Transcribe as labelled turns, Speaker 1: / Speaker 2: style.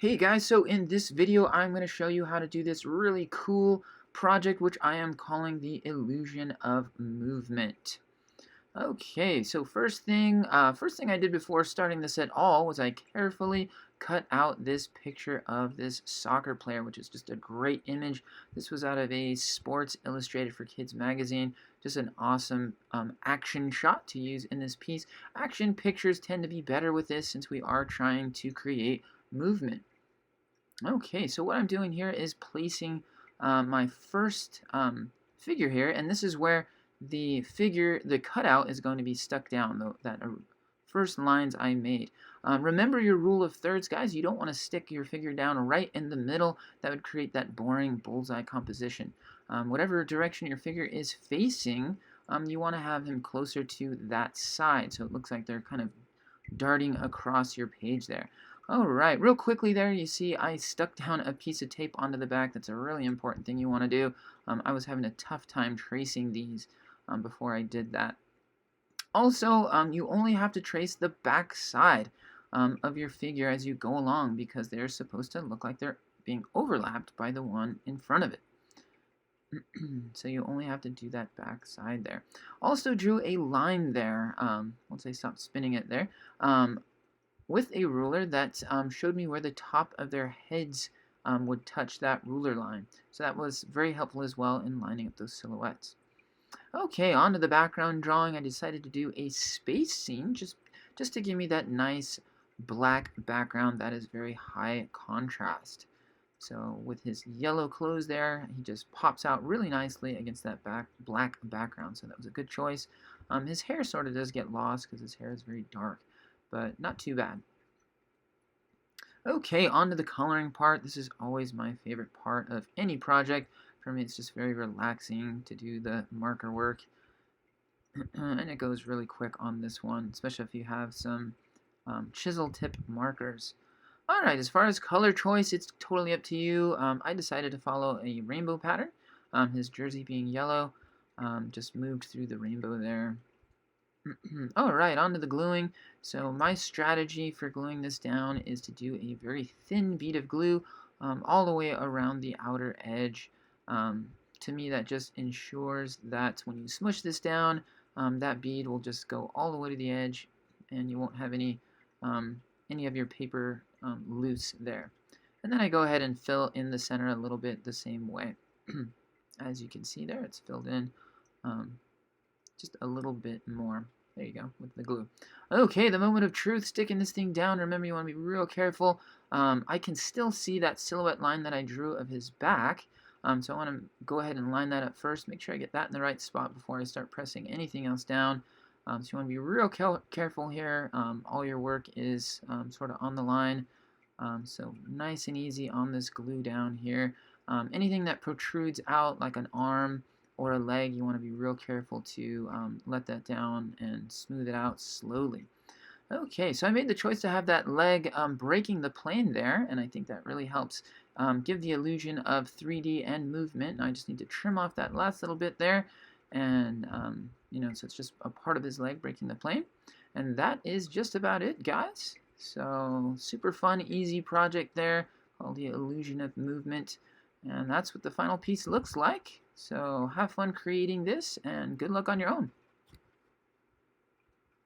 Speaker 1: Hey guys, so in this video I'm going to show you how to do this really cool project which I am calling the illusion of movement. Okay, so first thing I did before starting this at all was I carefully cut out this picture of this soccer player, which is just a great image. This was out of a Sports Illustrated for Kids magazine. Just an awesome action shot to use in this piece. Action pictures tend to be better with this since we are trying to create movement. Okay, so what I'm doing here is placing my first figure here, and this is where the cutout is going to be stuck down, that first lines I made. Remember your rule of thirds, guys. You don't want to stick your figure down right in the middle. That would create that boring bullseye composition. Whatever direction your figure is facing, you want to have him closer to that side, so it looks like they're kind of darting across your page there. Alright, real quickly there, you see I stuck down a piece of tape onto the back. That's a really important thing you want to do. I was having a tough time tracing these before I did that. Also, you only have to trace the back side of your figure as you go along because they're supposed to look like they're being overlapped by the one in front of it. So you only have to do that back side there. Also drew a line there, once I stopped spinning it there, with a ruler that showed me where the top of their heads would touch that ruler line. So that was very helpful as well in lining up those silhouettes. Okay, on to the background drawing. I decided to do a space scene just to give me that nice black background that is very high contrast. So with his yellow clothes there, he just pops out really nicely against that black background. So that was a good choice. His hair sort of does get lost because his hair is very dark, but not too bad. Okay, on to the coloring part. This is always my favorite part of any project. For me, it's just very relaxing to do the marker work. And it goes really quick on this one, especially if you have some chisel tip markers. Alright, as far as color choice, it's totally up to you. I decided to follow a rainbow pattern. His jersey being yellow, just moved through the rainbow there. Alright, on to the gluing. So my strategy for gluing this down is to do a very thin bead of glue all the way around the outer edge. To me, that just ensures that when you smush this down, that bead will just go all the way to the edge and you won't have any of your paper loose there. And then I go ahead and fill in the center a little bit the same way. As you can see there, it's filled in just a little bit more. There you go, with the glue. Okay, the moment of truth, sticking this thing down. Remember, you want to be real careful. I can still see that silhouette line that I drew of his back. So I want to go ahead and line that up first. Make sure I get that in the right spot before I start pressing anything else down. So you want to be real careful here. All your work is sort of on the line. So nice and easy on this glue down here. Anything that protrudes out like an arm or a leg, you want to be real careful to let that down and smooth it out slowly. Okay, so I made the choice to have that leg breaking the plane there, and I think that really helps give the illusion of 3D and movement. I just need to trim off that last little bit there, and so it's just a part of his leg breaking the plane. And that is just about it, guys. So super fun, easy project there, called the illusion of movement. And that's what the final piece looks like. So have fun creating this, and good luck on your own.